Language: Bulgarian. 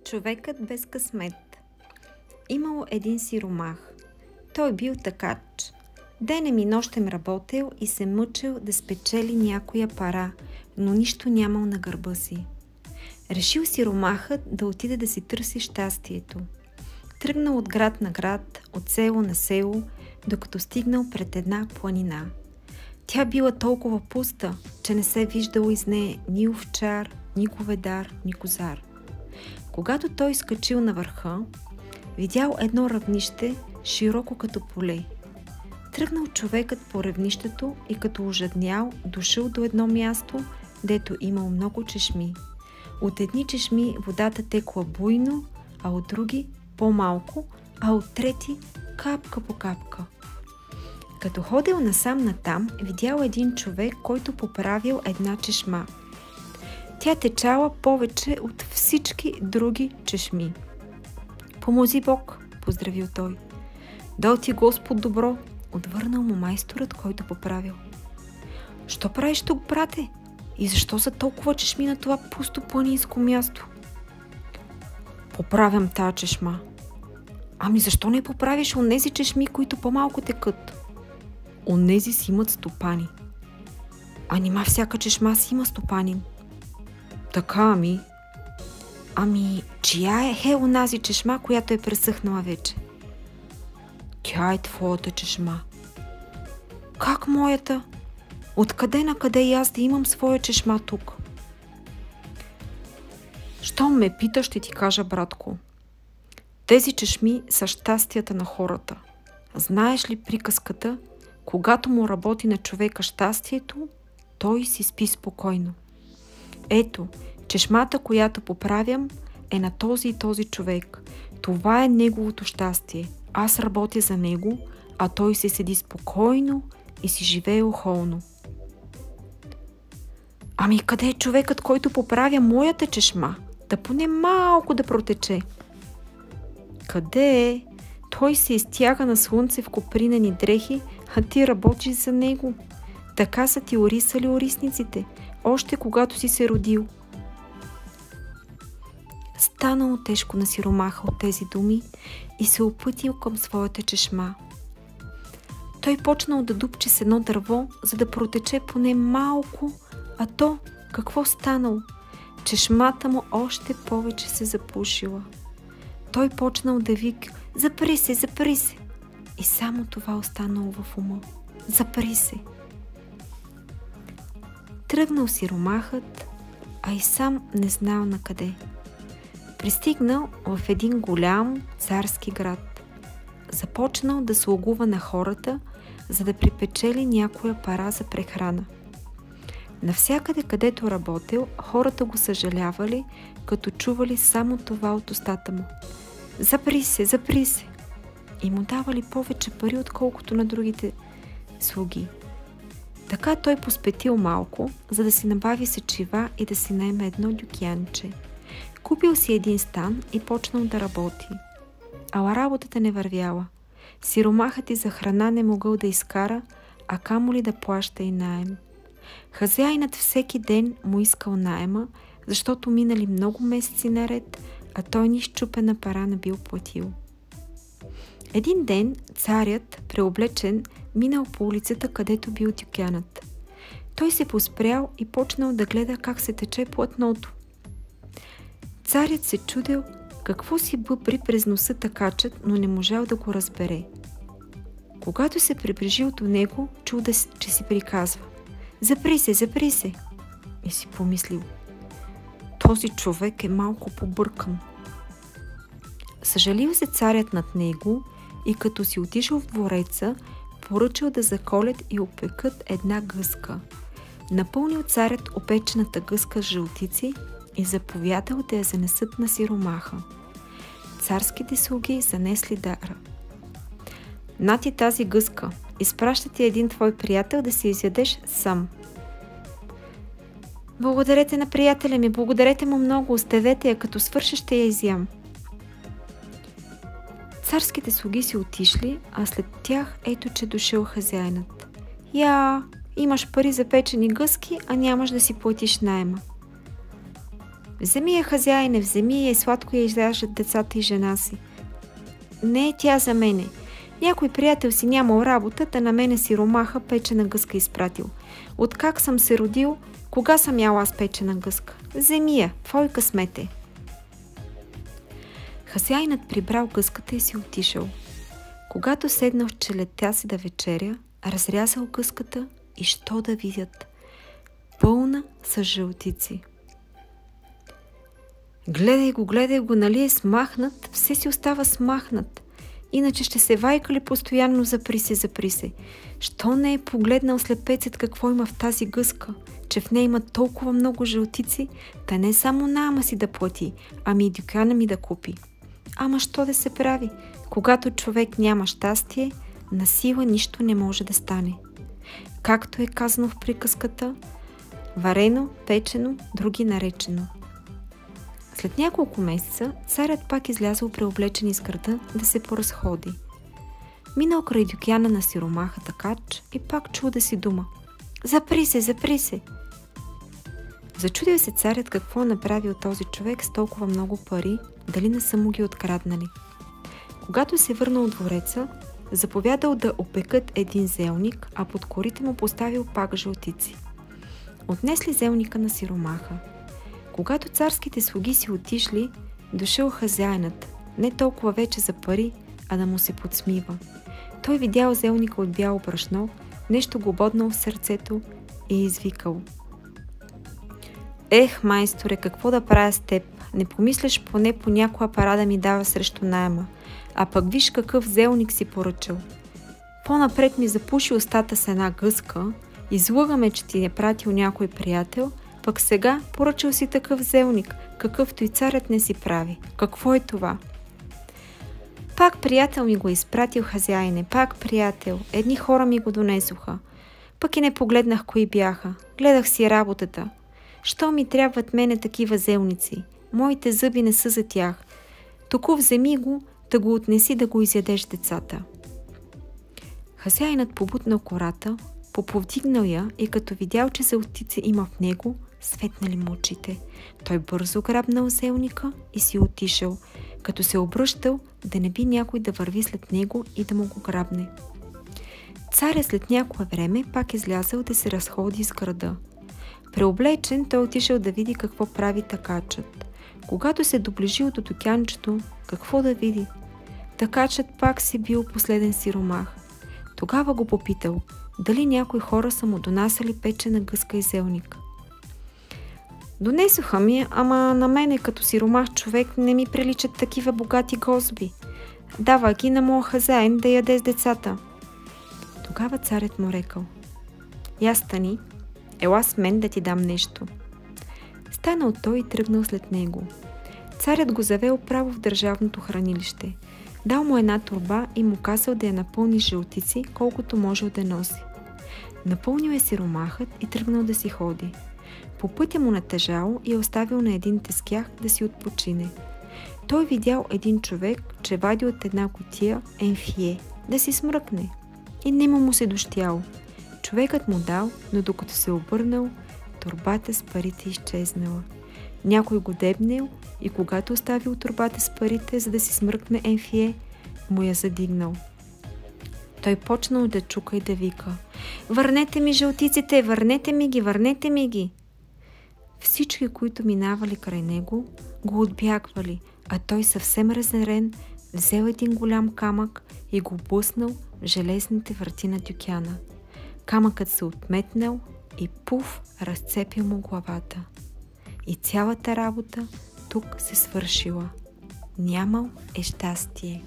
Човекът без късмет. Имало един сиромах. Той бил такач. Денем и нощем работел и се мъчил да спечели някоя пара, но нищо нямал на гърба си. Решил сиромахът да отиде да си търси щастието. Тръгнал от град на град, от село на село, докато стигнал пред една планина. Тя била толкова пуста, че не се виждало из нея ни овчар, ни говедар, ни козар. Когато той скачил на върха, видял едно равнище, широко като поле. Тръгнал човекът по равнището и като ожаднял, дошъл до едно място, дето имал много чешми. От едни чешми водата текла буйно, а от други по-малко, а от трети капка по капка. Като ходил насам-натам, видял един човек, който поправил една чешма. Тя течала повече от всички други чешми. "Помози Бог", поздравил той. "Дал ти Господ добро", отвърнал му майсторът, който поправил. "Що правиш тук, брате? И защо са толкова чешми на това пусто планинско място?" "Поправям тая чешма." "Ами защо не поправиш онези чешми, които по-малко текат?" "Онези си имат стопани." "А нима всяка чешма си има стопанин?" "Така, ами." "Ами, чия е онази чешма, която е пресъхнала вече?" "Тя е твоята чешма." "Как моята? Откъде на къде и аз да имам своя чешма тук?" "Щом ме питаш, ще ти кажа, братко. Тези чешми са щастията на хората. Знаеш ли приказката? Когато му работи на човека щастието, той си спи спокойно. Ето, чешмата, която поправям, е на този и този човек. Това е неговото щастие. Аз работя за него, а той се седи спокойно и си живее охолно." "Ами къде е човекът, който поправя моята чешма? Да поне малко да протече." "Къде е? Той се изтяга на слънце в копринени дрехи, а ти работиш за него. Така са ти орисали орисниците, още когато си се родил." Станало тежко на сиромаха от тези думи и се опътил към своята чешма. Той почнал да дупче с едно дърво, за да протече поне малко, а то какво станало? Чешмата му още повече се запушила. Той почнал да вика: "Запри се, запри се!" И само това останало в ума. Запри се! Тръгнал сиромахът, а и сам не знал на къде. Пристигнал в един голям царски град. Започнал да слугува на хората, за да припечели някоя пара за прехрана. Навсякъде, където работил, хората го съжалявали, като чували само това от устата му. "Запри се, запри се!" И му давали повече пари, отколкото на другите слуги. Така той поспетил малко, за да си набави сечива и да си наеме едно дюкянче. Купил си един стан и почнал да работи. Ала работата не вървяла. Сиромахът и за храна не могъл да изкара, а камо ли да плаща и наем. Хазяинът всеки ден му искал наема, защото минали много месеци наред, а той ни счупена пара не бил платил. Един ден царят, преоблечен, минал по улицата, където бил дюкянът. Той се поспрял и почнал да гледа как се тече платното. Царят се чудел какво си бъбри през носа такачът, но не можал да го разбере. Когато се приближил до него, чул че си приказва: "Запри се, запри се!" И си помислил: този човек е малко побъркан. Съжалил се царят над него и като си отишъл в двореца, поръчал да заколят и опекат една гъска. Напълнил царят опечената гъска с жълтици и заповядал да я занесат на сиромаха. Царските слуги занесли дара. "На ти тази гъска, изпраща ти един твой приятел да си изядеш сам." "Благодарете на приятеля ми, благодарете му много, оставете я, като свърша ще я изям." Царските слуги си отишли, а след тях ето, че дошъл хазяинът. "Я, имаш пари за печени гъски, а нямаш да си платиш наема." Вземи я, хазяине, вземи я и сладко я изяжат децата и жена си. Не е тя за мене. Някой приятел си нямал работа, да на мене сиромаха печена гъска изпратил. Откак съм се родил, кога съм ял аз печена гъска? Вземи я, твой късмет е. Хазяинът прибрал гъската и си отишъл. Когато седнал в челедта си да вечеря, разрязал гъската и що да видят? Пълна с жълтици. Гледай го, нали е смахнат? Все си остава смахнат. Иначе ще се вайкали постоянно запри се. Що не е погледнал слепецът какво има в тази гъска, че в нея има толкова много жълтици, та не само наема си да плати, ами и дюкана ми да купи. Ама що да се прави? Когато човек няма щастие, на сила нищо не може да стане. Както е казано в приказката, варено, печено, други наречено. След няколко месеца царят пак излязъл преоблечен из града да се поразходи. Минал край дюкяна на сиромаха такач и пак чул да си дума: запри се! Зачудил се царят какво направил този човек с толкова много пари, дали не са му ги откраднали. Когато се върнал от двореца, заповядал да опекат един зелник, а под корите му поставил пак жълтици. Отнесли зелника на сиромаха. Когато царските слуги си отишли, дошъл хазяинът, не толкова вече за пари, а да му се подсмива. Той видял зелника от бяло брашно, нещо го боднал в сърцето и извикал: ех, майсторе, какво да правя с теб? Не помисляш поне по някоя пара да ми дава срещу найема, а пък виж какъв зелник си поръчал. По-напред ми запуши устата с една гъска, излъгаме, че ти е пратил някой приятел, пък сега поръчал си такъв зелник, какъвто и царят не си прави. Какво е това? Пак приятел ми го изпратил, хазяине, пак приятел. Едни хора ми го донесоха. Пък и не погледнах кои бяха. Гледах си работата. Що ми трябват мене такива зелници? Моите зъби не са за тях. Току вземи го, да го отнеси да го изядеш децата. Хазяинът побутнал кората, поповдигнал я и като видял, че зълтици има в него, светнали му очите. Той бързо грабнал зелника и си отишъл, като се обръщал да не би някой да върви след него и да му го грабне. Царя след някое време пак излязъл да се разходи из града. Преоблечен, той отишъл да види какво прави такачът. Когато се доближил до дюкянчето, какво да види? Такачът пак си бил последен сиромах. Тогава го попитал дали някои хора са му донасяли печена гъска и зелник. Донесоха ми, ама на мене като сиромах човек не ми приличат такива богати гозби. Дава ги на моя хазяин да яде с децата. Тогава царят му рекал: я стани, ела с мен да ти дам нещо. Станал той и тръгнал след него. Царят го завел право в държавното хранилище. Дал му една торба и му казал да я напълни жълтици, колкото можел да носи. Напълнил е сиромахът и тръгнал да си ходи. По пътя му натежал и оставил на един тескях да си отпочине. Той видял един човек, че вади от една кутия енфие да си смръкне. И нема му се дощял. Човекът му дал, но докато се обърнал, торбата с парите изчезнала. Някой го дебнел и когато оставил торбата с парите, за да си смръкне енфие, му я задигнал. Той почнал да чука и да вика: върнете ми жълтиците, върнете ми ги! Всички, които минавали край него, го отбягвали, а той съвсем разнерен взел един голям камък и го блъснал в железните врати на дюкяна. Камъкът се отметнал и пуф, разцепил му главата. И цялата работа тук се свършила. Нямал е щастие.